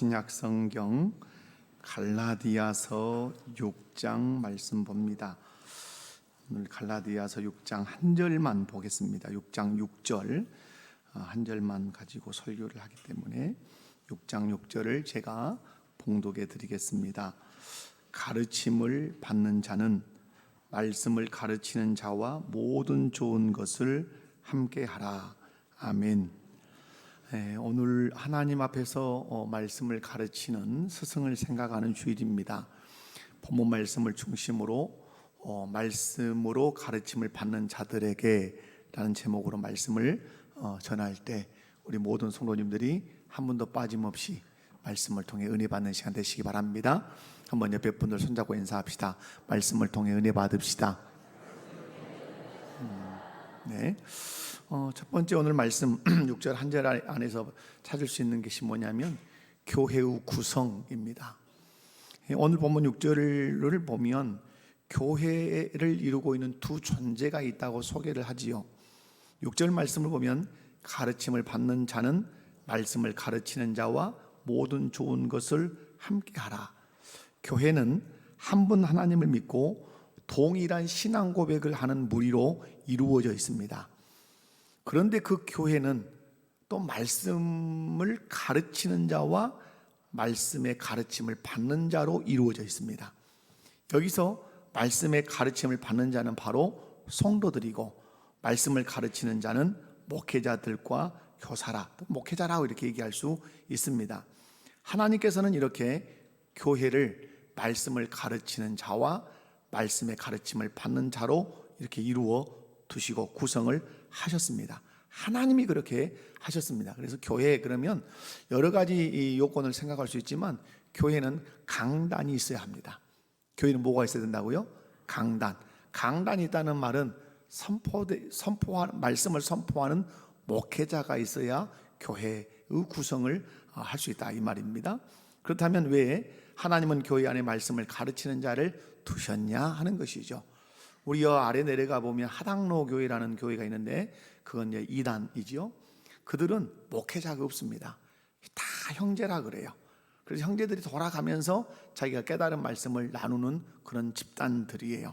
신약 성경 갈라디아서 6장 말씀 봅니다. 오늘 갈라디아서 6장 한 절만 보겠습니다. 6장 6절 한 절만 가지고 설교를 하기 때문에 6장 6절을 제가 봉독해 드리겠습니다. 가르침을 받는 자는 말씀을 가르치는 자와 모든 좋은 것을 함께 하라. 아멘. 오늘 하나님 앞에서 말씀을 가르치는 스승을 생각하는 주일입니다. 본문 말씀을 중심으로 말씀으로 가르침을 받는 자들에게 라는 제목으로 말씀을 전할 때 우리 모든 성도님들이 한 분도 빠짐없이 말씀을 통해 은혜 받는 시간 되시기 바랍니다. 한번 옆에 분들 손잡고 인사합시다. 말씀을 통해 은혜 받읍시다. 네. 첫 번째 오늘 말씀 6절 한 절 안에서 찾을 수 있는 것이 뭐냐면 교회의 구성입니다. 오늘 본문 6절을 보면 교회를 이루고 있는 두 존재가 있다고 소개를 하지요. 6절 말씀을 보면 가르침을 받는 자는 말씀을 가르치는 자와 모든 좋은 것을 함께 하라. 교회는 한 분 하나님을 믿고 동일한 신앙 고백을 하는 무리로 이루어져 있습니다. 그런데 그 교회는 또 말씀을 가르치는 자와 말씀의 가르침을 받는 자로 이루어져 있습니다. 여기서 말씀의 가르침을 받는 자는 바로 성도들이고 말씀을 가르치는 자는 목회자들과 교사라, 목회자라고 이렇게 얘기할 수 있습니다. 하나님께서는 이렇게 교회를 말씀을 가르치는 자와 말씀의 가르침을 받는 자로 이렇게 이루어 두시고 구성을 하셨습니다. 하나님이 그렇게 하셨습니다. 그래서 교회에 그러면 여러 가지 요건을 생각할 수 있지만 교회는 강단이 있어야 합니다. 교회는 뭐가 있어야 된다고요? 강단. 강단이 있다는 말은 말씀을 선포하는 목회자가 있어야 교회의 구성을 할 수 있다 이 말입니다. 그렇다면 왜 하나님은 교회 안에 말씀을 가르치는 자를 두셨냐 하는 것이죠. 우리 아래 내려가 보면 하당로 교회라는 교회가 있는데 그건 이단이죠. 그들은 목회자가 없습니다. 다 형제라 그래요. 그래서 형제들이 돌아가면서 자기가 깨달은 말씀을 나누는 그런 집단들이에요.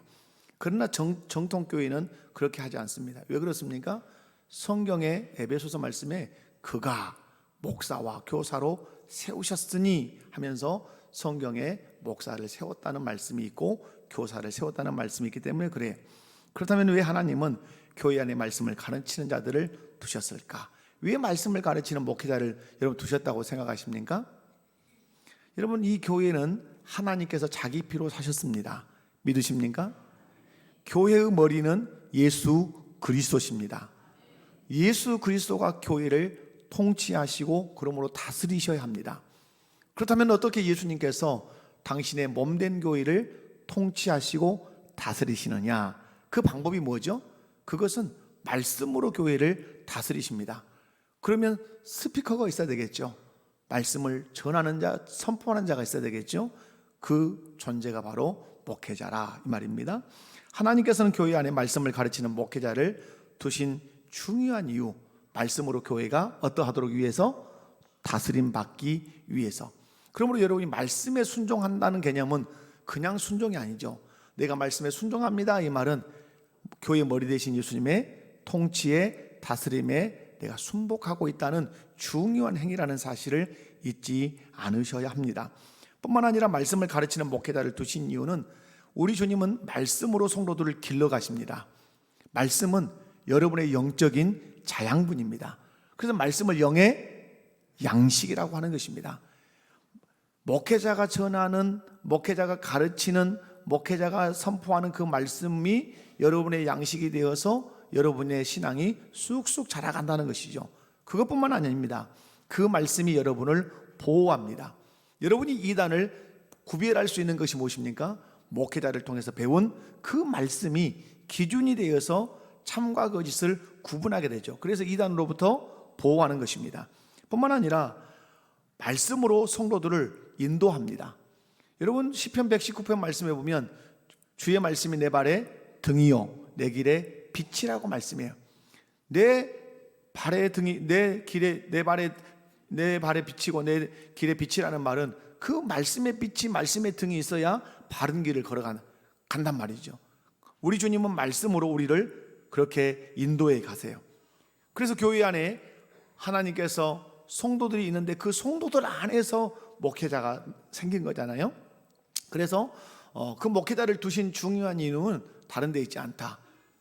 그러나 정통교회는 그렇게 하지 않습니다. 왜 그렇습니까? 성경의 에베소서 말씀에 그가 목사와 교사로 세우셨으니 하면서 성경에 목사를 세웠다는 말씀이 있고 교사를 세웠다는 말씀이 있기 때문에 그래요. 그렇다면 왜 하나님은 교회 안에 말씀을 가르치는 자들을 두셨을까? 왜 말씀을 가르치는 목회자를 여러분 두셨다고 생각하십니까? 여러분 이 교회는 하나님께서 자기 피로 사셨습니다. 믿으십니까? 교회의 머리는 예수 그리스도십니다. 예수 그리스도가 교회를 통치하시고 그러므로 다스리셔야 합니다. 그렇다면 어떻게 예수님께서 당신의 몸된 교회를 통치하시고 다스리시느냐? 그 방법이 뭐죠? 그것은 말씀으로 교회를 다스리십니다. 그러면 스피커가 있어야 되겠죠. 말씀을 전하는 자, 선포하는 자가 있어야 되겠죠. 그 존재가 바로 목회자라 이 말입니다. 하나님께서는 교회 안에 말씀을 가르치는 목회자를 두신 중요한 이유, 말씀으로 교회가 어떠하도록 위해서? 다스림 받기 위해서. 그러므로 여러분이 말씀에 순종한다는 개념은 그냥 순종이 아니죠. 내가 말씀에 순종합니다 이 말은 교회 머리 대신 예수님의 통치에 다스림에 내가 순복하고 있다는 중요한 행위라는 사실을 잊지 않으셔야 합니다. 뿐만 아니라 말씀을 가르치는 목회자를 두신 이유는 우리 주님은 말씀으로 성도들을 길러가십니다. 말씀은 여러분의 영적인 자양분입니다. 그래서 말씀을 영의 양식이라고 하는 것입니다. 목회자가 전하는, 목회자가 가르치는, 목회자가 선포하는 그 말씀이 여러분의 양식이 되어서 여러분의 신앙이 쑥쑥 자라간다는 것이죠. 그것뿐만 아닙니다. 그 말씀이 여러분을 보호합니다. 여러분이 이단을 구별할 수 있는 것이 무엇입니까? 목회자를 통해서 배운 그 말씀이 기준이 되어서 참과 거짓을 구분하게 되죠. 그래서 이단으로부터 보호하는 것입니다. 뿐만 아니라 말씀으로 성도들을 인도합니다. 여러분 시편 119편 말씀에 보면 주의 말씀이 내 발의 등이요 내 길의 빛이라고 말씀해요. 내 발의 등이 내 길에 내 발의 내 발에 비치고 내 길에 빛이라는 말은 그 말씀의 빛이, 말씀의 등이 있어야 바른 길을 간단 말이죠. 우리 주님은 말씀으로 우리를 그렇게 인도해 가세요. 그래서 교회 안에 하나님께서 성도들이 있는데 그 성도들 안에서 목회자가 생긴 거잖아요. 그래서 그 목회자를 두신 중요한 이유는 다른 데 있지 않다.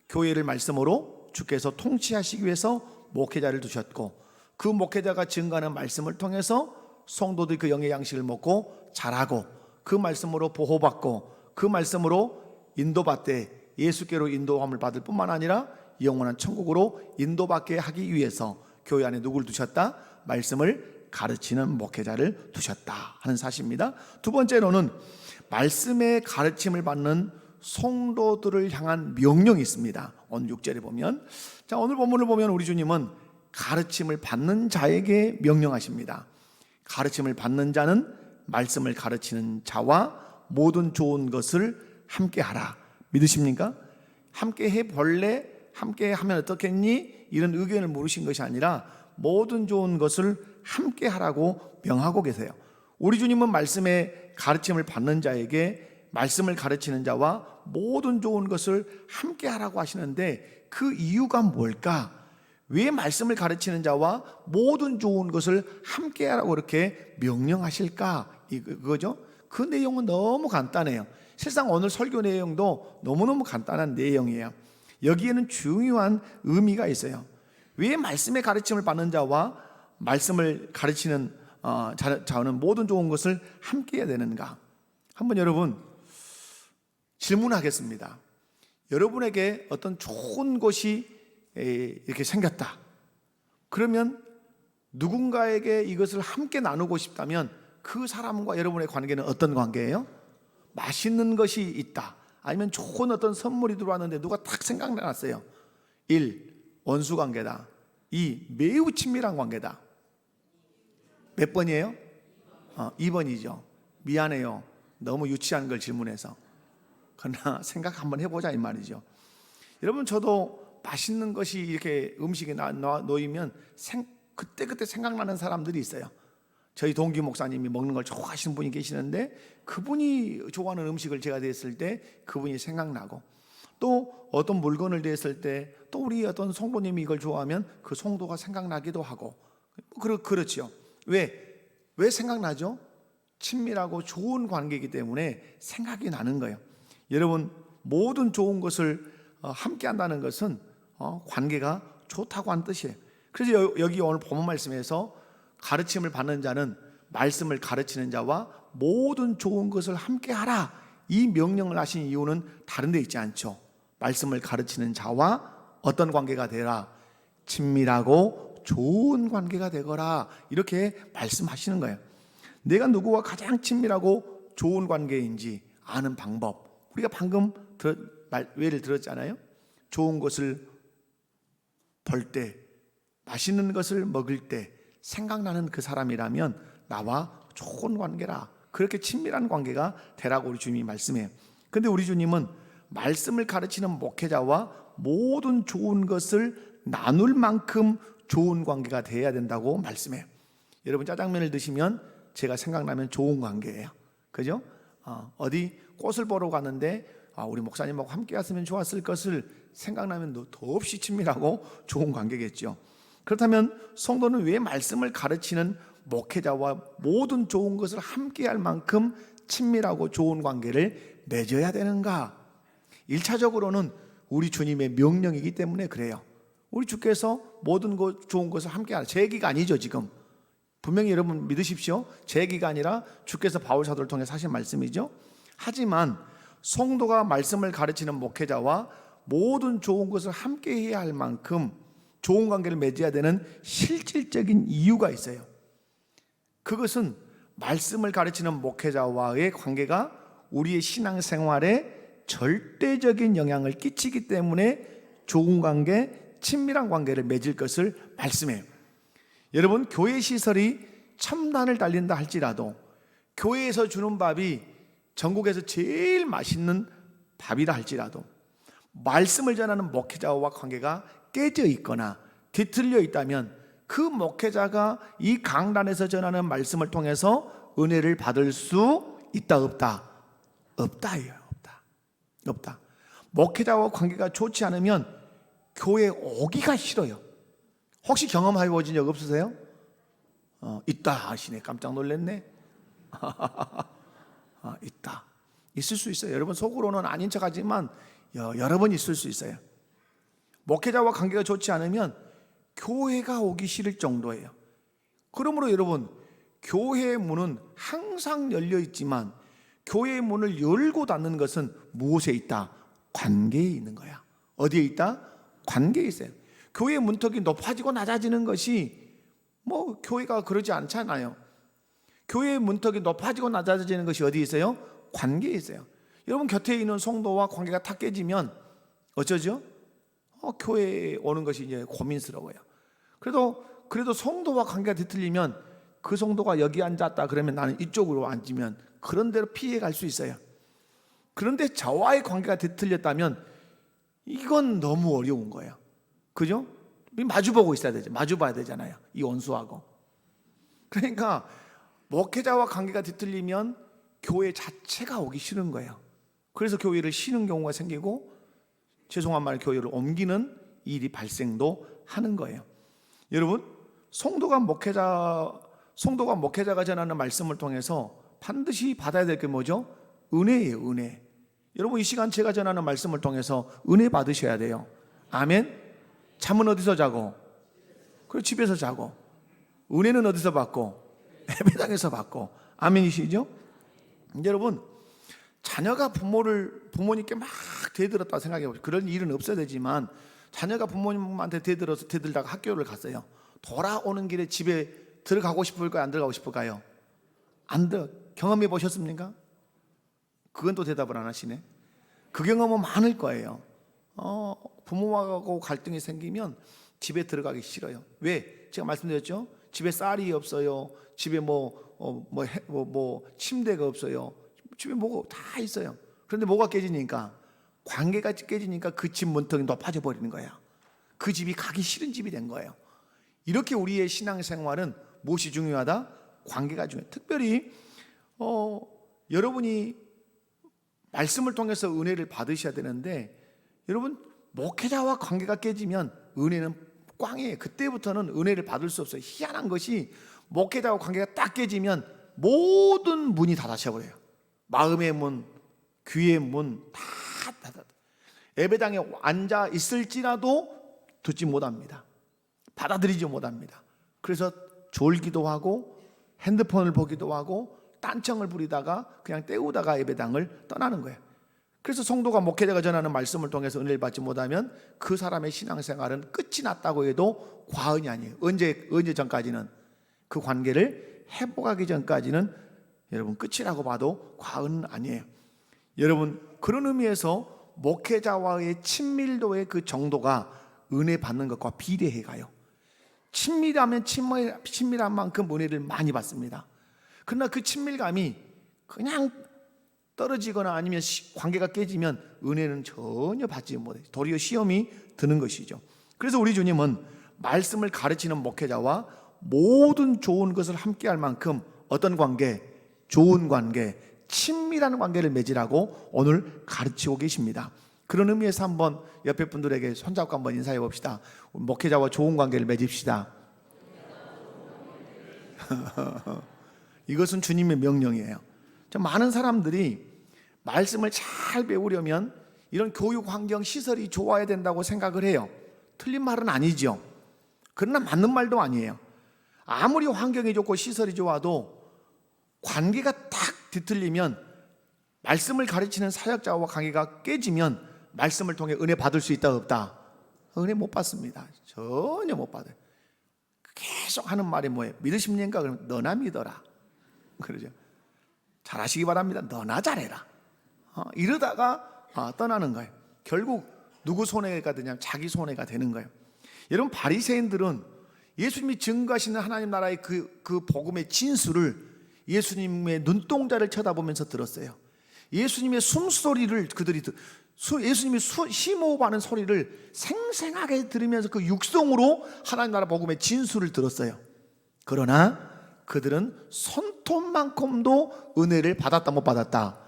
교회를 말씀으로 주께서 통치하시기 위해서 목회자를 두셨고, 그 목회자가 증거하는 말씀을 통해서 성도들이 그 영의 양식을 먹고 자라고, 그 말씀으로 보호받고, 그 말씀으로 인도받되 예수께로 인도함을 받을 뿐만 아니라 영원한 천국으로 인도받게 하기 위해서 교회 안에 누구를 두셨다? 말씀을 가르치는 목회자를 두셨다 하는 사실입니다. 두 번째로는 말씀의 가르침을 받는 성도들을 향한 명령이 있습니다. 오늘 6절에 보면, 자, 오늘 본문을 보면 우리 주님은 가르침을 받는 자에게 명령하십니다. 가르침을 받는 자는 말씀을 가르치는 자와 모든 좋은 것을 함께 하라. 믿으십니까? 함께 해볼래? 함께 하면 어떻겠니? 이런 의견을 물으신 것이 아니라 모든 좋은 것을 함께 하라고 명하고 계세요. 우리 주님은 말씀의 가르침을 받는 자에게 말씀을 가르치는 자와 모든 좋은 것을 함께 하라고 하시는데, 그 이유가 뭘까? 왜 말씀을 가르치는 자와 모든 좋은 것을 함께 하라고 이렇게 명령하실까? 이거죠. 그 내용은 너무 간단해요. 실상 오늘 설교 내용도 너무너무 간단한 내용이에요. 여기에는 중요한 의미가 있어요. 왜 말씀의 가르침을 받는 자와 말씀을 가르치는 자는 모든 좋은 것을 함께 해야 되는가? 한번 여러분 질문하겠습니다. 여러분에게 어떤 좋은 것이 이렇게 생겼다. 그러면 누군가에게 이것을 함께 나누고 싶다면 그 사람과 여러분의 관계는 어떤 관계예요? 맛있는 것이 있다. 아니면 좋은 어떤 선물이 들어왔는데 누가 딱 생각나놨어요. 1. 원수 관계다. 2. 매우 친밀한 관계다. 몇 번이에요? 2번이죠. 미안해요. 너무 유치한 걸 질문해서. 그러나 생각 한번 해보자 이 말이죠. 여러분, 저도 맛있는 것이 이렇게 음식에 놓이면 그때 생각나는 사람들이 있어요. 저희 동기 목사님이 먹는 걸 좋아하시는 분이 계시는데, 그분이 좋아하는 음식을 제가 됐을 때 그분이 생각나고, 또 어떤 물건을 됐을 때 또 우리 어떤 성도님이 이걸 좋아하면 그 성도가 생각나기도 하고, 그렇죠. 왜 생각나죠? 친밀하고 좋은 관계이기 때문에 생각이 나는 거예요. 여러분, 모든 좋은 것을 함께 한다는 것은 관계가 좋다고 하는 뜻이에요. 그래서 여기 오늘 본문 말씀에서 가르침을 받는 자는 말씀을 가르치는 자와 모든 좋은 것을 함께 하라, 이 명령을 하신 이유는 다른 데 있지 않죠. 말씀을 가르치는 자와 어떤 관계가 되라? 친밀하고 좋은 관계가 되거라, 이렇게 말씀하시는 거예요. 내가 누구와 가장 친밀하고 좋은 관계인지 아는 방법, 우리가 방금 예를 들었잖아요. 좋은 것을 볼 때, 맛있는 것을 먹을 때 생각나는 그 사람이라면 나와 좋은 관계라, 그렇게 친밀한 관계가 되라고 우리 주님이 말씀해요. 근데 우리 주님은 말씀을 가르치는 목회자와 모든 좋은 것을 나눌 만큼 좋은 관계가 되어야 된다고 말씀해요. 여러분, 짜장면을 드시면 제가 생각나면 좋은 관계예요. 그죠? 어디 꽃을 보러 갔는데 우리 목사님하고 함께 왔으면 좋았을 것을 생각나면 더없이 친밀하고 좋은 관계겠죠. 그렇다면 성도는 왜 말씀을 가르치는 목회자와 모든 좋은 것을 함께 할 만큼 친밀하고 좋은 관계를 맺어야 되는가? 1차적으로는 우리 주님의 명령이기 때문에 그래요. 우리 주께서 모든 좋은 것을 함께 하라. 제 얘기가 아니죠. 지금 분명히 여러분 믿으십시오. 제 얘기가 아니라 주께서 바울 사도를 통해 하신 말씀이죠. 하지만 성도가 말씀을 가르치는 목회자와 모든 좋은 것을 함께 해야 할 만큼 좋은 관계를 맺어야 되는 실질적인 이유가 있어요. 그것은 말씀을 가르치는 목회자와의 관계가 우리의 신앙생활에 절대적인 영향을 끼치기 때문에 좋은 관계, 친밀한 관계를 맺을 것을 말씀해요. 여러분, 교회 시설이 첨단을 달린다 할지라도 교회에서 주는 밥이 전국에서 제일 맛있는 밥이라 할지라도 말씀을 전하는 목회자와 관계가 깨져 있거나 뒤틀려 있다면 그 목회자가 이 강단에서 전하는 말씀을 통해서 은혜를 받을 수 있다 없다? 없다예요. 없다. 목회자와 관계가 좋지 않으면 교회 오기가 싫어요. 혹시 경험해 보신 적 없으세요? 있다 하시네. 깜짝 놀랐네. 있다. 있을 수 있어요. 여러분 속으로는 아닌 척하지만 여러 번 있을 수 있어요. 목회자와 관계가 좋지 않으면 교회가 오기 싫을 정도예요. 그러므로 여러분, 교회의 문은 항상 열려 있지만 교회의 문을 열고 닫는 것은 무엇에 있다? 관계에 있는 거야. 어디에 있다? 관계에 있어요. 교회의 문턱이 높아지고 낮아지는 것이 뭐 교회가 그러지 않잖아요. 교회의 문턱이 높아지고 낮아지는 것이 어디에 있어요? 관계에 있어요. 여러분 곁에 있는 성도와 관계가 탁 깨지면 어쩌죠? 교회에 오는 것이 이제 고민스러워요. 그래도 성도와 관계가 뒤틀리면 그 성도가 여기 앉았다 그러면 나는 이쪽으로 앉으면 그런 대로 피해 갈 수 있어요. 그런데 저와의 관계가 뒤틀렸다면 이건 너무 어려운 거예요. 그죠? 마주보고 있어야 되죠. 마주봐야 되잖아요. 이 원수하고. 그러니까 목회자와 관계가 뒤틀리면 교회 자체가 오기 싫은 거예요. 그래서 교회를 쉬는 경우가 생기고 죄송한 말 교회를 옮기는 일이 발생도 하는 거예요. 여러분, 성도가 목회자가 전하는 말씀을 통해서 반드시 받아야 될 게 뭐죠? 은혜예요. 은혜. 여러분 이 시간 제가 전하는 말씀을 통해서 은혜 받으셔야 돼요. 아멘. 잠은 어디서 자고? 그리고 집에서 자고. 은혜는 어디서 받고? 예배당에서 받고. 아멘이시죠? 여러분, 자녀가 부모님께 막 대들었다 생각해 보세요. 그런 일은 없어야 되지만 자녀가 부모님한테 대들다가 학교를 갔어요. 돌아오는 길에 집에 들어가고 싶을까요? 안 들어가고 싶을까요? 경험해 보셨습니까? 그건 또 대답을 안 하시네. 그 경험은 많을 거예요. 부모하고 갈등이 생기면 집에 들어가기 싫어요. 왜? 제가 말씀드렸죠. 집에 쌀이 없어요. 집에 침대가 없어요. 집에 뭐가 다 있어요. 그런데 뭐가 깨지니까, 관계가 깨지니까 그 집 문턱이 높아져 버리는 거야. 그 집이 가기 싫은 집이 된 거예요. 이렇게 우리의 신앙생활은 무엇이 중요하다? 관계가 중요해요. 특별히 여러분이 말씀을 통해서 은혜를 받으셔야 되는데, 여러분 목회자와 관계가 깨지면 은혜는 꽝이에요. 그때부터는 은혜를 받을 수 없어요. 희한한 것이 목회자와 관계가 딱 깨지면 모든 문이 다 닫혀버려요. 마음의 문, 귀의 문 다 닫아. 예배당에 앉아 있을지라도 듣지 못합니다. 받아들이지 못합니다. 그래서 졸기도 하고 핸드폰을 보기도 하고 딴청을 부리다가 그냥 때우다가 예배당을 떠나는 거예요. 그래서 성도가 목회자가 전하는 말씀을 통해서 은혜를 받지 못하면 그 사람의 신앙생활은 끝이 났다고 해도 과언이 아니에요. 언제 전까지는? 그 관계를 회복하기 전까지는 여러분 끝이라고 봐도 과언은 아니에요. 여러분 그런 의미에서 목회자와의 친밀도의 그 정도가 은혜 받는 것과 비례해 가요. 친밀하면 친밀한 만큼 은혜를 많이 받습니다. 그러나 그 친밀감이 그냥 떨어지거나 아니면 관계가 깨지면 은혜는 전혀 받지 못해요. 도리어 시험이 드는 것이죠. 그래서 우리 주님은 말씀을 가르치는 목회자와 모든 좋은 것을 함께할 만큼 어떤 관계? 좋은 관계, 친밀한 관계를 맺으라고 오늘 가르치고 계십니다. 그런 의미에서 한번 옆에 분들에게 손잡고 한번 인사해 봅시다. 목회자와 좋은 관계를 맺읍시다. 이것은 주님의 명령이에요. 많은 사람들이 말씀을 잘 배우려면 이런 교육 환경 시설이 좋아야 된다고 생각을 해요. 틀린 말은 아니죠. 그러나 맞는 말도 아니에요. 아무리 환경이 좋고 시설이 좋아도 관계가 딱 뒤틀리면, 말씀을 가르치는 사역자와 관계가 깨지면 말씀을 통해 은혜 받을 수 있다 없다? 은혜 못 받습니다. 전혀 못 받아요. 계속 하는 말이 뭐예요? 믿으십니까? 그러면 너나 믿어라. 그러죠. 잘하시기 바랍니다. 너나 잘해라. 이러다가 떠나는 거예요. 결국 누구 손해가 되냐면 자기 손해가 되는 거예요. 여러분 바리새인들은 예수님이 증거하시는 하나님 나라의 그 복음의 진수를 예수님의 눈동자를 쳐다보면서 들었어요. 예수님의 숨소리를 그들이 예수님이 심호흡하는 소리를 생생하게 들으면서 그 육성으로 하나님 나라 복음의 진수를 들었어요. 그러나 그들은 손톱만큼도 은혜를 받았다 못 받았다?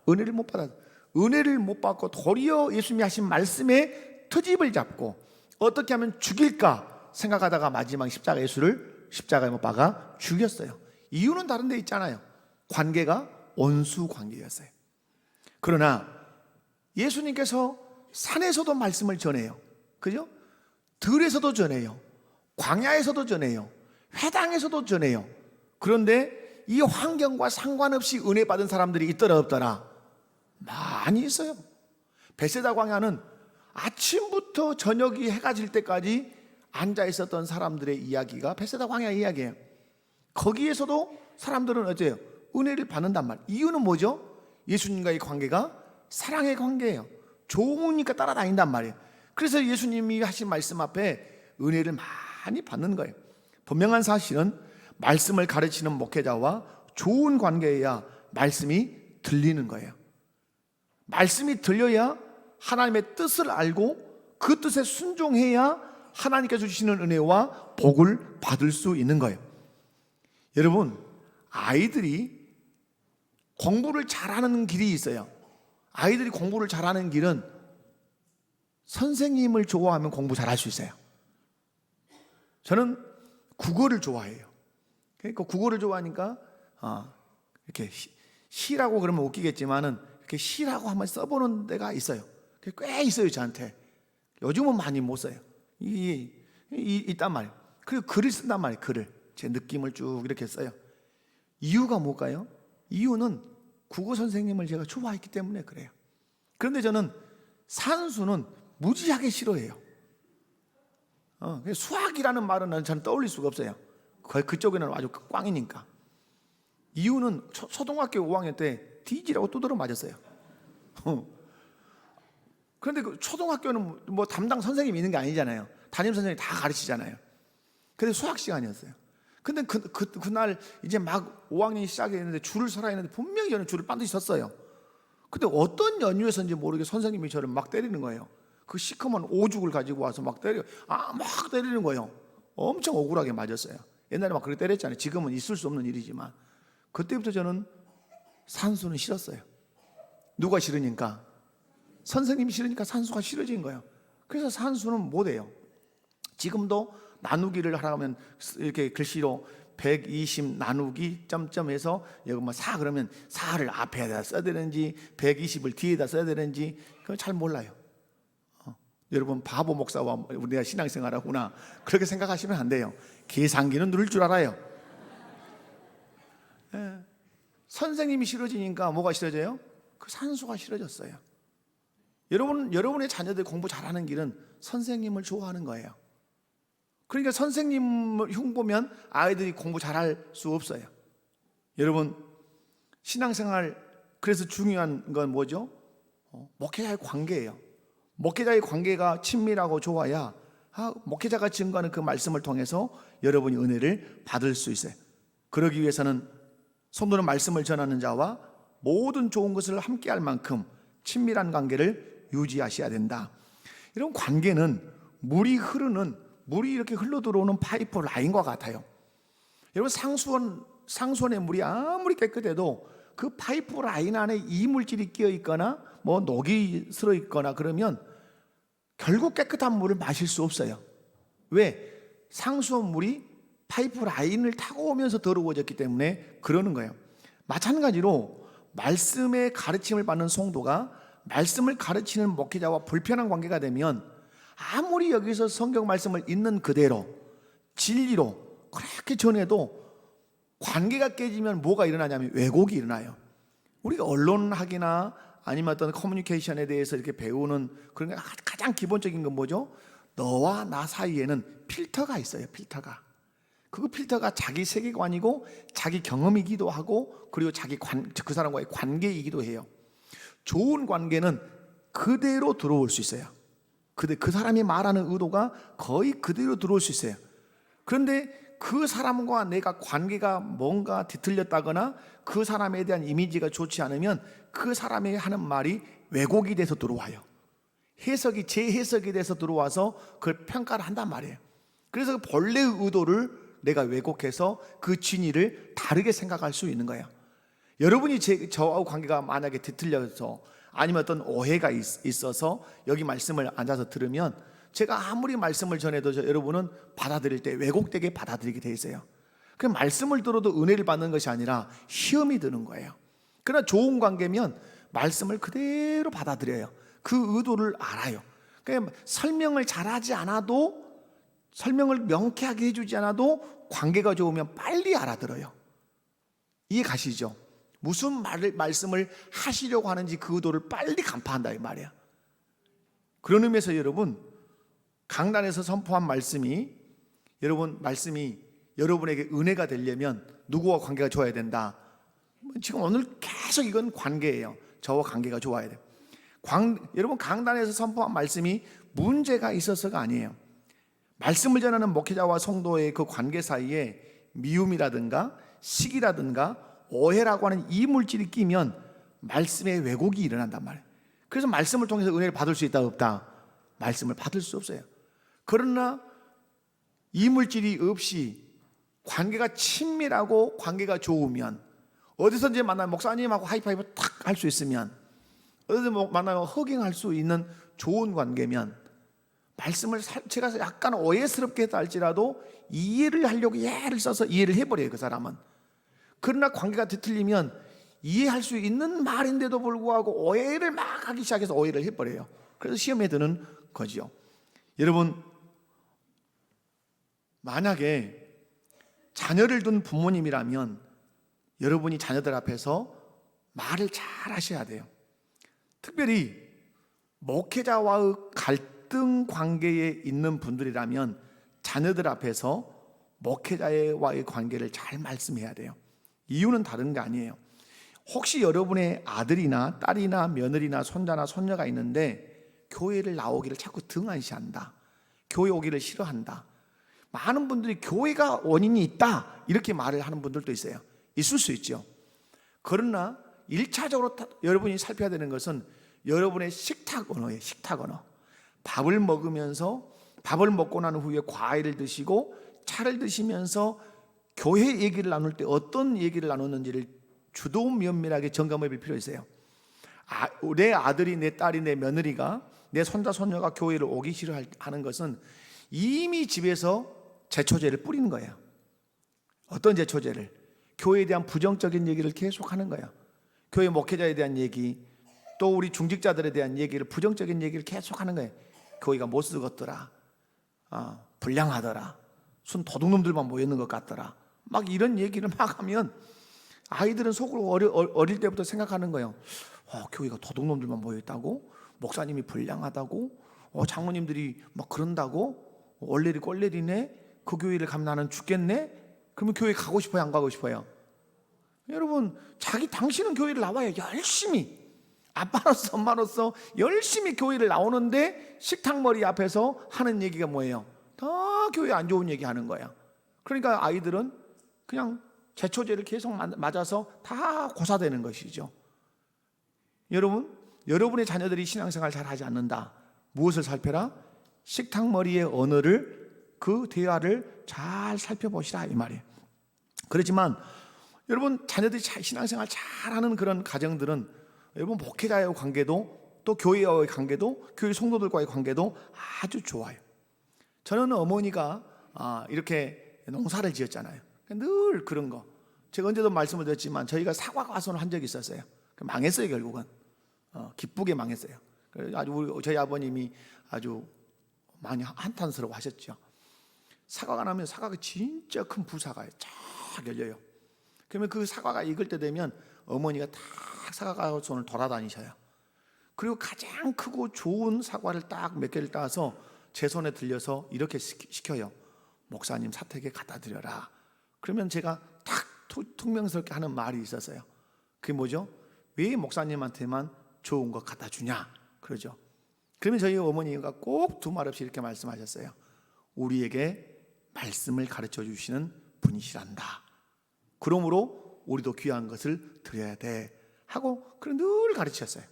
은혜를 못 받았다. 은혜를 못 받고 도리어 예수님이 하신 말씀에 트집을 잡고 어떻게 하면 죽일까 생각하다가 마지막 예수를 십자가에 못 박아 죽였어요. 이유는 다른 데 있잖아요. 관계가 원수 관계였어요. 그러나 예수님께서 산에서도 말씀을 전해요. 그죠? 들에서도 전해요. 광야에서도 전해요. 회당에서도 전해요. 그런데 이 환경과 상관없이 은혜 받은 사람들이 있더라 없더라? 많이 있어요. 베세다 광야는 아침부터 저녁이 해가 질 때까지 앉아 있었던 사람들의 이야기가 베세다 광야 이야기예요. 거기에서도 사람들은 어째요? 은혜를 받는단 말이에요. 이유는 뭐죠? 예수님과의 관계가 사랑의 관계예요. 좋으니까 따라다닌단 말이에요. 그래서 예수님이 하신 말씀 앞에 은혜를 많이 받는 거예요. 분명한 사실은 말씀을 가르치는 목회자와 좋은 관계여야 말씀이 들리는 거예요. 말씀이 들려야 하나님의 뜻을 알고 그 뜻에 순종해야 하나님께서 주시는 은혜와 복을 받을 수 있는 거예요. 여러분, 아이들이 공부를 잘하는 길이 있어요. 아이들이 공부를 잘하는 길은 선생님을 좋아하면 공부 잘할 수 있어요. 저는 국어를 좋아해요. 그러니까 국어를 좋아하니까 이렇게 시라고 그러면 웃기겠지만은 이렇게 시라고 한번 써보는 데가 있어요. 꽤 있어요, 저한테. 요즘은 많이 못 써요. 있단 말이에요. 그리고 글을 쓴단 말이에요. 글을 제 느낌을 쭉 이렇게 써요. 이유가 뭘까요? 이유는 국어 선생님을 제가 좋아했기 때문에 그래요. 그런데 저는 산수는 무지하게 싫어해요. 수학이라는 말은 저는 떠올릴 수가 없어요. 거의 그쪽에는 아주 꽝이니까. 이유는 초등학교 5학년 때 뒤지라고 두드러 맞았어요. 그런데 그 초등학교는 뭐 담당 선생님이 있는 게 아니잖아요. 담임 선생님이 다 가르치잖아요. 근데 수학 시간이었어요. 근데 그날 이제 막 5학년이 시작했는데 줄을 서라 했는데 분명히 저는 줄을 반드시 섰어요. 근데 어떤 연유에서인지 모르게 선생님이 저를 막 때리는 거예요. 그 시커먼 오죽을 가지고 와서 막 막 때리는 거예요. 엄청 억울하게 맞았어요. 옛날에 막 그렇게 때렸잖아요. 지금은 있을 수 없는 일이지만 그때부터 저는 산수는 싫었어요. 누가 싫으니까? 선생님이 싫으니까 산수가 싫어진 거예요. 그래서 산수는 못해요. 지금도 나누기를 하라면 이렇게 글씨로 120 나누기 점점해서 여기 뭐 4 그러면 4를 앞에다 써야 되는지 120을 뒤에다 써야 되는지 그건 잘 몰라요. 여러분 바보 목사와 우리가 신앙생활 하구나 그렇게 생각하시면 안 돼요. 계산기는 누를 줄 알아요. 선생님이 싫어지니까 뭐가 싫어져요? 그 산수가 싫어졌어요. 여러분의 자녀들 공부 잘하는 길은 선생님을 좋아하는 거예요. 그러니까 선생님을 흉보면 아이들이 공부 잘할 수 없어요. 여러분 신앙생활 그래서 중요한 건 뭐죠? 목회자의 관계예요. 목회자의 관계가 친밀하고 좋아야 목회자가 증거하는 그 말씀을 통해서 여러분이 은혜를 받을 수 있어요. 그러기 위해서는 성도는 말씀을 전하는 자와 모든 좋은 것을 함께 할 만큼 친밀한 관계를 유지하셔야 된다. 이런 관계는 물이 이렇게 흘러 들어오는 파이프 라인과 같아요. 여러분 상수원의 물이 아무리 깨끗해도 그 파이프 라인 안에 이물질이 끼어 있거나 뭐 녹이 슬어 있거나 그러면 결국 깨끗한 물을 마실 수 없어요. 왜? 상수원 물이 파이프 라인을 타고 오면서 더러워졌기 때문에 그러는 거예요. 마찬가지로 말씀의 가르침을 받는 성도가 말씀을 가르치는 목회자와 불편한 관계가 되면 아무리 여기서 성경 말씀을 있는 그대로 진리로 그렇게 전해도 관계가 깨지면 뭐가 일어나냐면 왜곡이 일어나요. 우리가 언론학이나 아니면 어떤 커뮤니케이션에 대해서 이렇게 배우는 그런 게 가장 기본적인 건 뭐죠? 너와 나 사이에는 필터가 있어요. 필터가. 그 필터가 자기 세계관이고 자기 경험이기도 하고 그리고 그 사람과의 관계이기도 해요. 좋은 관계는 그대로 들어올 수 있어요. 그 사람이 말하는 의도가 거의 그대로 들어올 수 있어요. 그런데 그 사람과 내가 관계가 뭔가 뒤틀렸다거나 그 사람에 대한 이미지가 좋지 않으면 그 사람이 하는 말이 왜곡이 돼서 들어와요. 해석이 재해석이 돼서 들어와서 그걸 평가를 한단 말이에요. 그래서 본래의 의도를 내가 왜곡해서 그 진위를 다르게 생각할 수 있는 거예요. 여러분이 저하고 관계가 만약에 뒤틀려서 아니면 어떤 오해가 있어서 여기 말씀을 앉아서 들으면 제가 아무리 말씀을 전해도 여러분은 받아들일 때 왜곡되게 받아들이게 돼 있어요. 그 말씀을 들어도 은혜를 받는 것이 아니라 시험이 드는 거예요. 그러나 좋은 관계면 말씀을 그대로 받아들여요. 그 의도를 알아요. 그러니까 설명을 잘하지 않아도, 설명을 명쾌하게 해주지 않아도 관계가 좋으면 빨리 알아들어요. 이해 가시죠? 무슨 말씀을 하시려고 하는지 그 의도를 빨리 간파한다 이 말이야. 그런 의미에서 여러분, 강단에서 선포한 말씀이 여러분에게 은혜가 되려면 누구와 관계가 좋아야 된다. 지금 오늘 계속 이건 관계예요. 저와 관계가 좋아야 돼요. 여러분, 강단에서 선포한 말씀이 문제가 있어서가 아니에요. 말씀을 전하는 목회자와 성도의 그 관계 사이에 미움이라든가 시기라든가 오해라고 하는 이물질이 끼면 말씀의 왜곡이 일어난단 말이에요. 그래서 말씀을 통해서 은혜를 받을 수 있다 없다? 말씀을 받을 수 없어요. 그러나 이물질이 없이 관계가 친밀하고 관계가 좋으면, 어디서든지 만나면 목사님하고 하이파이브 탁 할 수 있으면, 어디서 만나면 허깅할 수 있는 좋은 관계면, 말씀을 제가 약간 오해스럽게 했다 할지라도 이해를 하려고 예를 써서 이해를 해버려요, 그 사람은. 그러나 관계가 뒤틀리면 이해할 수 있는 말인데도 불구하고 오해를 막 하기 시작해서 오해를 해버려요. 그래서 시험에 드는 거지요. 여러분, 만약에 자녀를 둔 부모님이라면 여러분이 자녀들 앞에서 말을 잘 하셔야 돼요. 특별히 목회자와의 갈등 관계에 있는 분들이라면 자녀들 앞에서 목회자와의 관계를 잘 말씀해야 돼요. 이유는 다른 게 아니에요. 혹시 여러분의 아들이나 딸이나 며느리나 손자나 손녀가 있는데 교회를 나오기를 자꾸 등한시한다, 교회 오기를 싫어한다, 많은 분들이 교회가 원인이 있다 이렇게 말을 하는 분들도 있어요. 있을 수 있죠. 그러나 1차적으로 여러분이 살펴야 되는 것은 여러분의 식탁 언어예요. 식탁 언어. 밥을 먹고 난 후에 과일을 드시고 차를 드시면서 교회 얘기를 나눌 때 어떤 얘기를 나누는지를 주도 면밀하게 점검해 볼 필요가 있어요. 내 아들이, 내 딸이, 내 며느리가, 내 손자 손녀가 교회를 오기 싫어하는 것은 이미 집에서 제초제를 뿌리는 거예요. 어떤 제초제를? 교회에 대한 부정적인 얘기를 계속하는 거예요. 교회 목회자에 대한 얘기, 또 우리 중직자들에 대한 얘기를, 부정적인 얘기를 계속하는 거예요. 교회가 못 쓰겄더라, 불량하더라, 순 도둑놈들만 모였는 것 같더라, 막 이런 얘기를 막 하면 아이들은 속으로 어릴 때부터 생각하는 거예요. 교회가 도둑놈들만 모여있다고? 목사님이 불량하다고? 장로님들이 막 그런다고? 얼레리 꼴레리네? 그 교회를 가면 나는 죽겠네? 그러면 교회 가고 싶어요, 안 가고 싶어요? 여러분, 당신은 교회를 나와요. 열심히 아빠로서 엄마로서 열심히 교회를 나오는데 식탁머리 앞에서 하는 얘기가 뭐예요? 다 교회 안 좋은 얘기 하는 거야. 그러니까 아이들은 그냥 제초제를 계속 맞아서 다 고사되는 것이죠. 여러분, 여러분의 자녀들이 신앙생활 잘 하지 않는다. 무엇을 살펴라? 식탁머리의 언어를, 그 대화를 잘 살펴보시라 이 말이에요. 그렇지만 여러분, 자녀들이 신앙생활 잘하는 그런 가정들은 여러분 목회자와의 관계도, 또 교회와의 관계도, 교회 성도들과의 관계도 아주 좋아요. 저는 어머니가 이렇게 농사를 지었잖아요. 늘 그런 거, 제가 언제도 말씀을 드렸지만 저희가 사과 과수원을 한 적이 있었어요. 망했어요. 결국은 기쁘게 망했어요. 아주 저희 아버님이 아주 많이 한탄스러워 하셨죠. 사과가 나면 사과가 진짜 큰 부사가 쫙 열려요. 그러면 그 사과가 익을 때 되면 어머니가 딱 사과가수원을 돌아다니셔요. 그리고 가장 크고 좋은 사과를 딱 몇 개를 따서 제 손에 들려서 이렇게 시켜요. 목사님 사택에 갖다 드려라. 그러면 제가 딱 퉁명스럽게 하는 말이 있었어요. 그게 뭐죠? 왜 목사님한테만 좋은 거 갖다 주냐? 그러죠. 그러면 저희 어머니가 꼭 두 말 없이 이렇게 말씀하셨어요. 우리에게 말씀을 가르쳐 주시는 분이시란다. 그러므로 우리도 귀한 것을 드려야 돼 하고 그런 늘 가르치셨어요.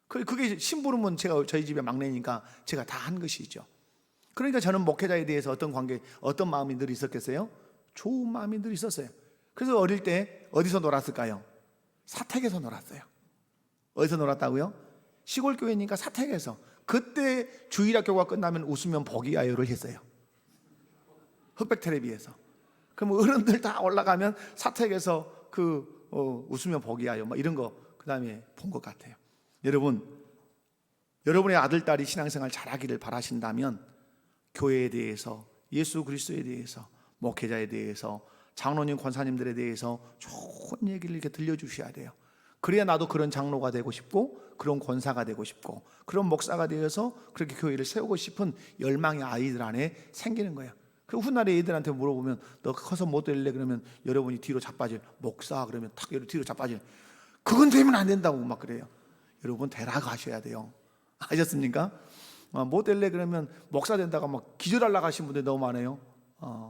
그게 심부름은 제가 저희 집에 막내니까 제가 다 한 것이죠. 그러니까 저는 목회자에 대해서 어떤 관계, 어떤 마음이 늘 있었겠어요? 좋은 마음이 늘 있었어요. 그래서 어릴 때 어디서 놀았을까요? 사택에서 놀았어요. 어디서 놀았다고요? 시골 교회니까 사택에서. 그때 주일학교가 끝나면 웃으면 복이야요를 했어요. 흑백 텔레비에서. 그럼 어른들 다 올라가면 사택에서 웃으면 복이야요 뭐 이런 거 그 다음에 본 것 같아요. 여러분, 여러분의 아들 딸이 신앙생활 잘하기를 바라신다면 교회에 대해서, 예수 그리스도에 대해서, 목회자에 대해서, 장로님 권사님들에 대해서 좋은 얘기를 이렇게 들려주셔야 돼요. 그래야 나도 그런 장로가 되고 싶고 그런 권사가 되고 싶고 그런 목사가 되어서 그렇게 교회를 세우고 싶은 열망이 아이들 안에 생기는 거예요. 그 훗날에 애들한테 물어보면 너 커서 뭐 될래? 그러면 여러분이 뒤로 자빠질, 목사 그러면 탁 뒤로 자빠질, 그건 되면 안 된다고 막 그래요. 여러분 되라고 하셔야 돼요. 아셨습니까? 뭐 될래? 그러면 목사 된다고 막 기절하려고 하신 분들 너무 많아요.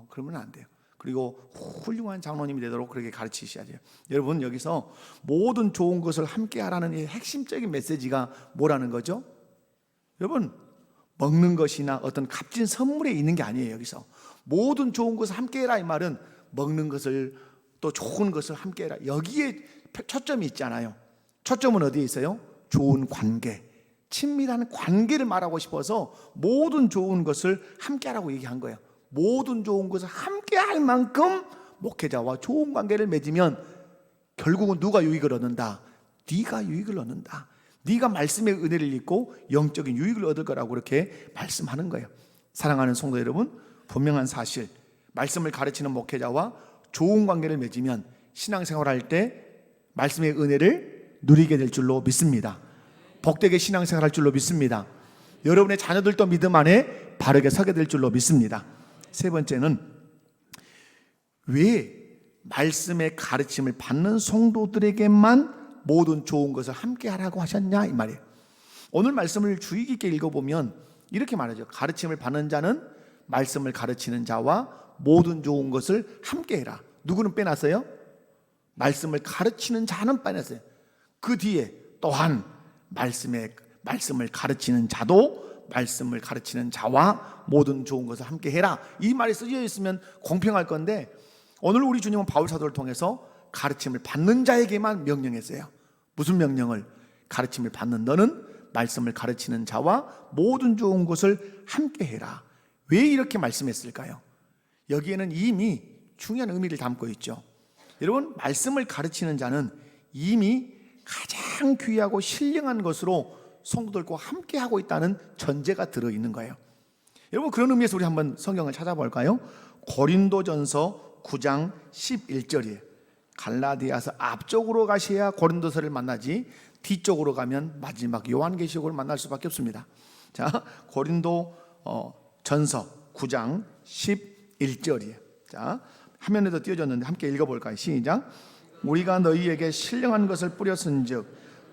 그러면 안 돼요. 그리고 훌륭한 장로님이 되도록 그렇게 가르치셔야 돼요. 여러분, 여기서 모든 좋은 것을 함께 하라는 이 핵심적인 메시지가 뭐라는 거죠? 여러분, 먹는 것이나 어떤 값진 선물에 있는 게 아니에요. 여기서 모든 좋은 것을 함께 해라 이 말은 먹는 것을 또 좋은 것을 함께 해라, 여기에 초점이 있잖아요. 초점은 어디에 있어요? 좋은 관계, 친밀한 관계를 말하고 싶어서 모든 좋은 것을 함께 하라고 얘기한 거예요. 모든 좋은 것을 함께 할 만큼 목회자와 좋은 관계를 맺으면 결국은 누가 유익을 얻는다? 네가 유익을 얻는다. 네가 말씀의 은혜를 입고 영적인 유익을 얻을 거라고 그렇게 말씀하는 거예요. 사랑하는 성도 여러분, 분명한 사실, 말씀을 가르치는 목회자와 좋은 관계를 맺으면 신앙생활할 때 말씀의 은혜를 누리게 될 줄로 믿습니다. 복되게 신앙생활할 줄로 믿습니다. 여러분의 자녀들도 믿음 안에 바르게 서게 될 줄로 믿습니다. 세 번째는, 왜 말씀의 가르침을 받는 성도들에게만 모든 좋은 것을 함께 하라고 하셨냐 이 말이에요. 오늘 말씀을 주의 깊게 읽어보면 이렇게 말하죠. 가르침을 받는 자는 말씀을 가르치는 자와 모든 좋은 것을 함께 해라. 누구는 빼놨어요? 말씀을 가르치는 자는 빼놨어요. 그 뒤에 또한 말씀을 가르치는 자도 말씀을 가르치는 자와 모든 좋은 것을 함께 해라, 이 말이 쓰여 있으면 공평할 건데, 오늘 우리 주님은 바울 사도를 통해서 가르침을 받는 자에게만 명령했어요. 무슨 명령을? 가르침을 받는 너는 말씀을 가르치는 자와 모든 좋은 것을 함께 해라. 왜 이렇게 말씀했을까요? 여기에는 이미 중요한 의미를 담고 있죠. 여러분, 말씀을 가르치는 자는 이미 가장 귀하고 신령한 것으로 성도들과 함께 하고 있다는 전제가 들어있는 거예요. 여러분, 그런 의미에서 우리 한번 성경을 찾아볼까요? 고린도전서 9장 11절이에요. 갈라디아서 앞쪽으로 가셔야 고린도서를 만나지 뒤쪽으로 가면 마지막 요한계시록을 만날 수밖에 없습니다. 자, 고린도 전서 9장 11절이에요. 자, 화면에도 띄워졌는데 함께 읽어볼까요? 시작. 우리가 너희에게 신령한 것을 뿌렸은즉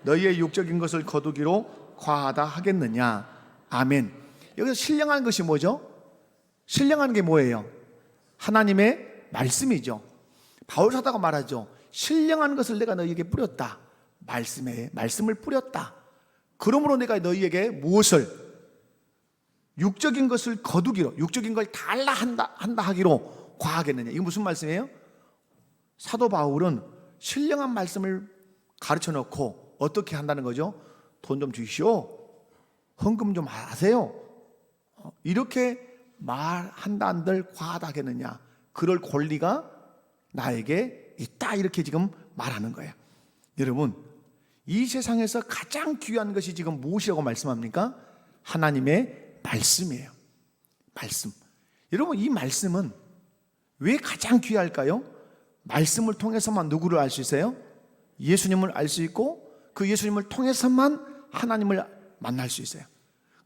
너희의 육적인 것을 거두기로 과하다 하겠느냐. 아멘. 여기서 신령한 것이 뭐죠? 신령한 게 뭐예요? 하나님의 말씀이죠. 바울 사도가 말하죠. 신령한 것을 내가 너희에게 뿌렸다. 말씀을 뿌렸다. 그러므로 내가 너희에게 무엇을? 육적인 것을 거두기로, 육적인 걸 달라 한다 하기로 과하겠느냐. 이게 무슨 말씀이에요? 사도 바울은 신령한 말씀을 가르쳐 놓고 어떻게 한다는 거죠? 돈 좀 주시오, 헌금 좀 하세요, 이렇게 말한다 한들 과하다 하겠느냐. 그럴 권리가 나에게 있다, 이렇게 지금 말하는 거예요. 여러분, 이 세상에서 가장 귀한 것이 지금 무엇이라고 말씀합니까? 하나님의 말씀이에요. 말씀. 여러분, 이 말씀은 왜 가장 귀할까요? 말씀을 통해서만 누구를 알 수 있어요? 예수님을 알 수 있고, 그 예수님을 통해서만 하나님을 만날 수 있어요.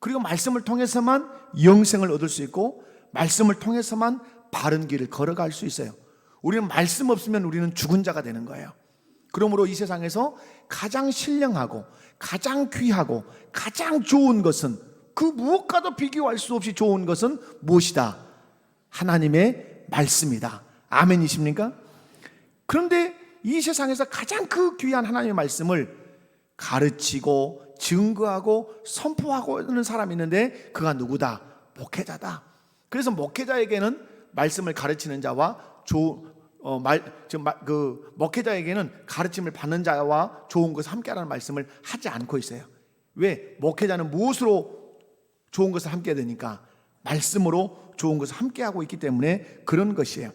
그리고 말씀을 통해서만 영생을 얻을 수 있고, 말씀을 통해서만 바른 길을 걸어갈 수 있어요. 우리는 말씀 없으면 우리는 죽은 자가 되는 거예요. 그러므로 이 세상에서 가장 신령하고 가장 귀하고 가장 좋은 것은, 그 무엇과도 비교할 수 없이 좋은 것은 무엇이다? 하나님의 말씀이다. 아멘이십니까? 그런데 이 세상에서 가장 그 귀한 하나님의 말씀을 가르치고 증거하고 선포하고 있는 사람이 있는데 그가 누구다? 목회자다. 그래서 목회자에게는 말씀을 가르치는 자와 목회자에게는 가르침을 받는 자와 좋은 것을 함께하라는 말씀을 하지 않고 있어요. 왜? 목회자는 무엇으로 좋은 것을 함께 되니까 말씀으로 좋은 것을 함께하고 있기 때문에 그런 것이에요.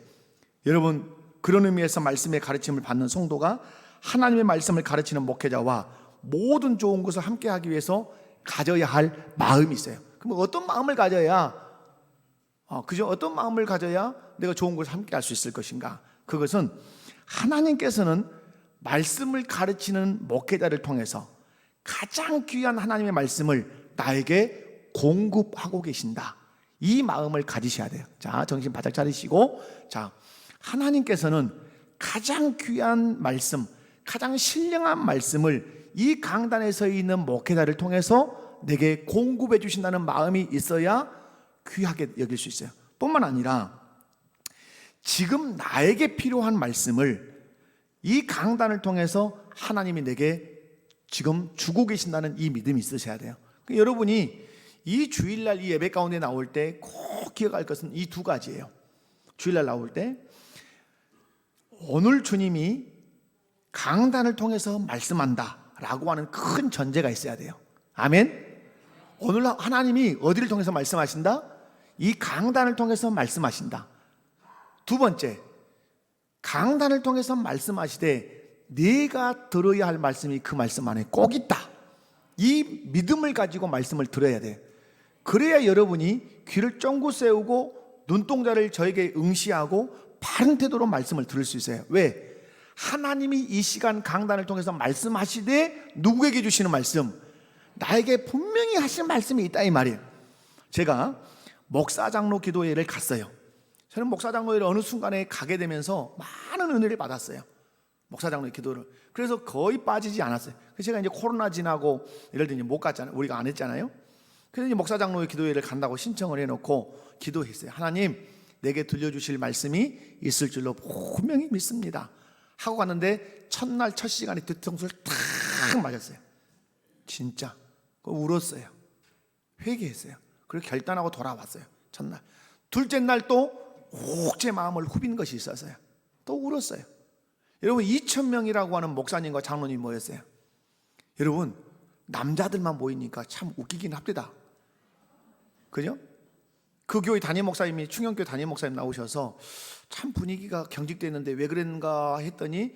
여러분, 그런 의미에서 말씀의 가르침을 받는 성도가 하나님의 말씀을 가르치는 목회자와 모든 좋은 것을 함께하기 위해서 가져야 할 마음이 있어요. 그럼 어떤 마음을 가져야 어떤 마음을 가져야 내가 좋은 것을 함께할 수 있을 것인가? 그것은 하나님께서는 말씀을 가르치는 목회자를 통해서 가장 귀한 하나님의 말씀을 나에게 공급하고 계신다. 이 마음을 가지셔야 돼요. 자, 정신 바짝 차리시고, 자, 하나님께서는 가장 귀한 말씀, 가장 신령한 말씀을 이 강단에 서 있는 목회자를 통해서 내게 공급해 주신다는 마음이 있어야 귀하게 여길 수 있어요. 뿐만 아니라 지금 나에게 필요한 말씀을 이 강단을 통해서 하나님이 내게 지금 주고 계신다는 이 믿음이 있으셔야 돼요. 여러분이 이 주일날 이 예배 가운데 나올 때 꼭 기억할 것은 이 두 가지예요. 주일날 나올 때 오늘 주님이 강단을 통해서 말씀한다 라고 하는 큰 전제가 있어야 돼요. 아멘. 오늘 하나님이 어디를 통해서 말씀하신다? 이 강단을 통해서 말씀하신다. 두 번째, 강단을 통해서 말씀하시되 네가 들어야 할 말씀이 그 말씀 안에 꼭 있다. 이 믿음을 가지고 말씀을 들어야 돼. 그래야 여러분이 귀를 쫑긋 세우고 눈동자를 저에게 응시하고 바른 태도로 말씀을 들을 수 있어요. 왜? 하나님이 이 시간 강단을 통해서 말씀하시되 누구에게 주시는 말씀? 나에게 분명히 하신 말씀이 있다 이 말이에요. 제가 목사장로 기도회를 갔어요. 저는 목사장로회를 어느 순간에 가게 되면서 많은 은혜를 받았어요. 목사장로 기도를. 그래서 거의 빠지지 않았어요. 그래서 제가 이제 코로나 지나고 이럴 때 이제 못 갔잖아요. 우리가 안 했잖아요. 그래서 이제 목사장로회 기도회를 간다고 신청을 해놓고 기도했어요. 하나님, 내게 들려주실 말씀이 있을 줄로 분명히 믿습니다. 하고 갔는데 첫날 첫 시간에 뒤통수를 탁 맞았어요. 진짜 울었어요. 회개했어요. 그리고 결단하고 돌아왔어요. 첫날. 둘째 날 또 혹 제 마음을 후빈 것이 있었어요. 또 울었어요. 여러분, 2,000명이라고 하는 목사님과 장로님이 모였어요. 여러분, 남자들만 모이니까 참 웃기긴 합니다. 그죠? 그 교회 담임 목사님이, 충영교회 담임 목사님 나오셔서 참 분위기가 경직됐는데 왜 그랬는가 했더니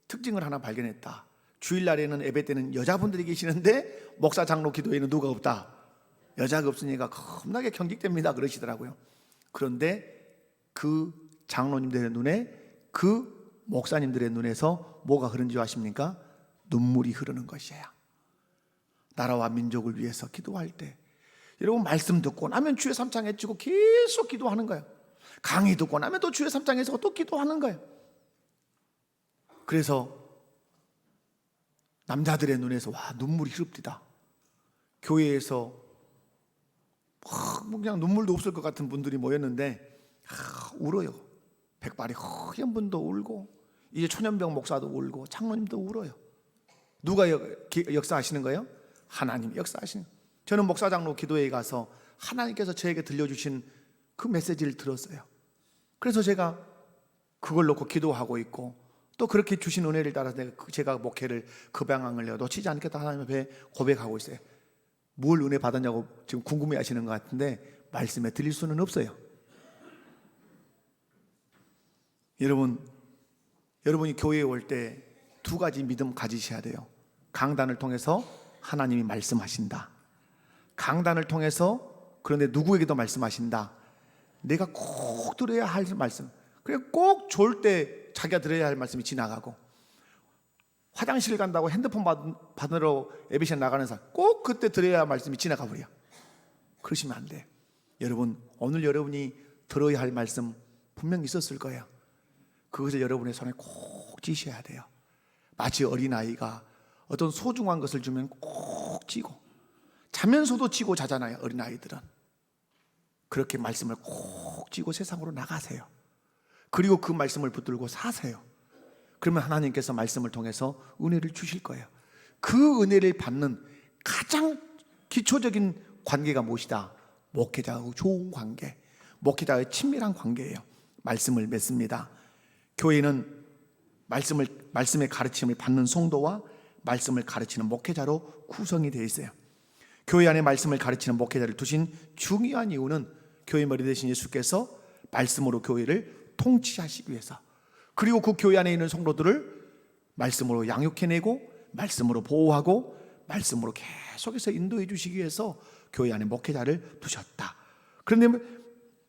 특징을 하나 발견했다. 주일날에는 예배 때는 여자분들이 계시는데 목사 장로 기도회는 누가 없다. 여자가 없으니까 겁나게 경직됩니다 그러시더라고요. 그런데 그 장로님들의 눈에, 그 목사님들의 눈에서 뭐가 흐른지 아십니까? 눈물이 흐르는 것이에요. 나라와 민족을 위해서 기도할 때 여러분, 말씀 듣고 나면 주의 삼창에 치고 계속 기도하는 거예요. 강의 듣고 나면 또 주의 삼창에서 또 기도하는 거예요. 그래서 남자들의 눈에서 와, 눈물이 흐릅디다. 교회에서 그냥 눈물도 없을 것 같은 분들이 모였는데 울어요. 백발이 허연 분도 울고, 이제 초년병 목사도 울고, 장로님도 울어요. 누가 역사하시는 거예요? 하나님 역사하시는 거예요. 저는 목사장로 기도회에 가서 하나님께서 저에게 들려주신 그 메시지를 들었어요. 그래서 제가 그걸 놓고 기도하고 있고, 또 그렇게 주신 은혜를 따라서 제가 목회를 그 방향을 내가 놓치지 않겠다 하나님 앞에 고백하고 있어요. 뭘 은혜 받았냐고 지금 궁금해 하시는 것 같은데 말씀에 드릴 수는 없어요. 여러분이 교회에 올 때 두 가지 믿음 가지셔야 돼요. 강단을 통해서 하나님이 말씀하신다. 강단을 통해서, 그런데 누구에게도 말씀하신다. 내가 꼭 들어야 할 말씀. 그래, 꼭 좋을 때 자기가 들어야 할 말씀이 지나가고, 화장실 간다고 핸드폰 받으러 에비션 나가는 사람 꼭 그때 들어야 할 말씀이 지나가 버려. 그러시면 안 돼. 여러분, 오늘 여러분이 들어야 할 말씀 분명히 있었을 거예요. 그것을 여러분의 손에 꼭 쥐셔야 돼요. 마치 어린아이가 어떤 소중한 것을 주면 꼭 쥐고, 자면서도 쥐고 자잖아요. 어린아이들은 그렇게 말씀을 꼭 쥐고 세상으로 나가세요. 그리고 그 말씀을 붙들고 사세요. 그러면 하나님께서 말씀을 통해서 은혜를 주실 거예요. 그 은혜를 받는 가장 기초적인 관계가 무엇이다? 목회자하고 좋은 관계, 목회자의 친밀한 관계예요. 말씀을 맺습니다. 교회는 말씀의 가르침을 받는 성도와 말씀을 가르치는 목회자로 구성이 되어 있어요. 교회 안에 말씀을 가르치는 목회자를 두신 중요한 이유는 교회 머리 되신 예수께서 말씀으로 교회를 통치하시기 위해서, 그리고 그 교회 안에 있는 성도들을 말씀으로 양육해내고 말씀으로 보호하고 말씀으로 계속해서 인도해 주시기 위해서 교회 안에 목회자를 두셨다. 그런데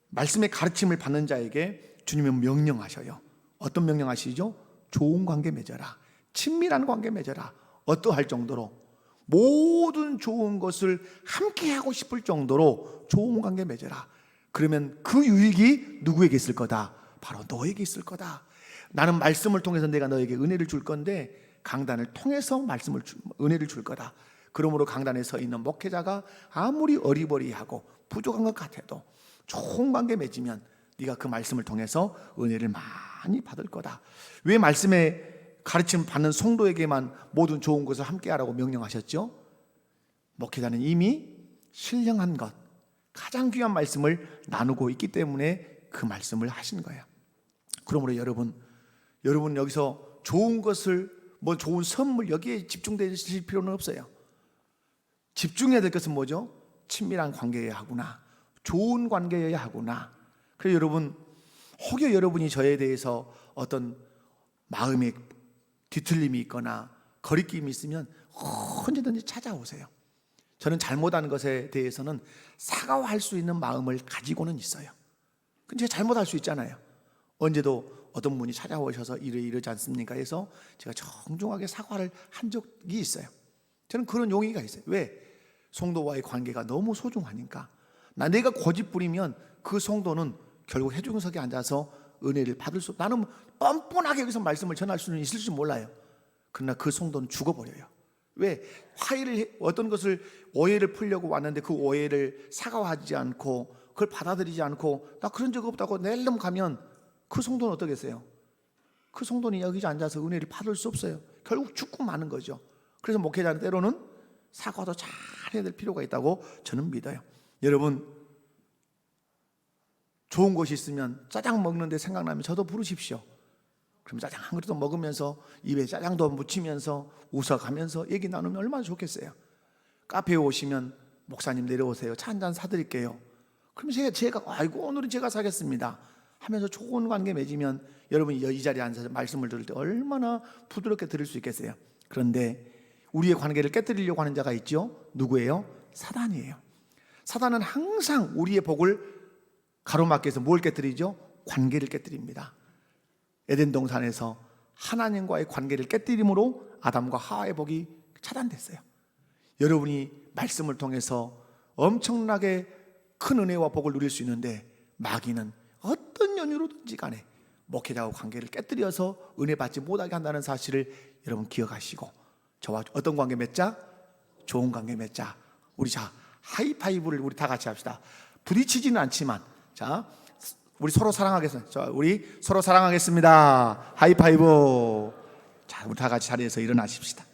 말씀의 가르침을 받는 자에게 주님은 명령하셔요. 어떤 명령하시죠? 좋은 관계 맺어라, 친밀한 관계 맺어라. 어떠할 정도로? 모든 좋은 것을 함께 하고 싶을 정도로 좋은 관계 맺어라. 그러면 그 유익이 누구에게 있을 거다? 바로 너에게 있을 거다. 나는 말씀을 통해서 내가 너에게 은혜를 줄 건데 강단을 통해서 은혜를 줄 거다. 그러므로 강단에 서 있는 목회자가 아무리 어리버리하고 부족한 것 같아도 좋은 관계 맺으면 네가 그 말씀을 통해서 은혜를 많이 받을 거다. 왜 말씀의 가르침 받는 성도에게만 모든 좋은 것을 함께 하라고 명령하셨죠? 목회자는 이미 신령한 것, 가장 귀한 말씀을 나누고 있기 때문에 그 말씀을 하신 거예요. 그러므로 여러분 여기서 좋은 것을, 좋은 선물, 여기에 집중되실 필요는 없어요. 집중해야 될 것은 뭐죠? 친밀한 관계여야 하구나, 좋은 관계여야 하구나. 그래서 여러분, 혹여 여러분이 저에 대해서 어떤 마음의 뒤틀림이 있거나 거리낌이 있으면 언제든지 찾아오세요. 저는 잘못한 것에 대해서는 사과할 수 있는 마음을 가지고는 있어요. 근데 제가 잘못할 수 있잖아요. 언제도 어떤 분이 찾아오셔서 이러지 않습니까 해서 제가 정중하게 사과를 한 적이 있어요. 저는 그런 용의가 있어요. 왜? 성도와의 관계가 너무 소중하니까. 내가 고집 부리면 그 성도는 결국 회중석에 앉아서 은혜를 받을 수, 나는 뻔뻔하게 여기서 말씀을 전할 수는 있을지 몰라요. 그러나 그 성도는 죽어버려요. 왜? 어떤 것을 오해를 풀려고 왔는데 그 오해를 사과하지 않고 그걸 받아들이지 않고 나 그런 적 없다고 낼름 가면 그 성도는 어떠겠어요? 그 성도는 여기 앉아서 은혜를 받을 수 없어요. 결국 죽고 마는 거죠. 그래서 목회자는 때로는 사과도 잘 해야 될 필요가 있다고 저는 믿어요. 여러분, 좋은 것이 있으면 짜장 먹는데 생각나면 저도 부르십시오. 그럼 짜장 한 그릇도 먹으면서 입에 짜장도 묻히면서 웃어가면서 얘기 나누면 얼마나 좋겠어요. 카페에 오시면 목사님 내려오세요, 차 한잔 사드릴게요. 그럼 제가 아이고 오늘은 제가 사겠습니다 하면서 좋은 관계 맺으면 여러분이 이 자리에 앉아서 말씀을 들을 때 얼마나 부드럽게 들을 수 있겠어요. 그런데 우리의 관계를 깨뜨리려고 하는 자가 있죠. 누구예요? 사단이에요. 사단은 항상 우리의 복을 가로막기 위해서 뭘 깨뜨리죠? 관계를 깨뜨립니다. 에덴 동산에서 하나님과의 관계를 깨뜨림으로 아담과 하와의 복이 차단됐어요. 여러분이 말씀을 통해서 엄청나게 큰 은혜와 복을 누릴 수 있는데 마귀는 어떤 연유로든지 간에 목회자와 관계를 깨뜨려서 은혜 받지 못하게 한다는 사실을 여러분 기억하시고, 저와 어떤 관계 맺자? 좋은 관계 맺자. 우리 하이파이브를 우리 다 같이 합시다. 부딪히지는 않지만 우리 서로 사랑하겠습니다. 우리 서로 사랑하겠습니다. 하이파이브. 자, 우리 다 같이 자리에서 일어나십시다.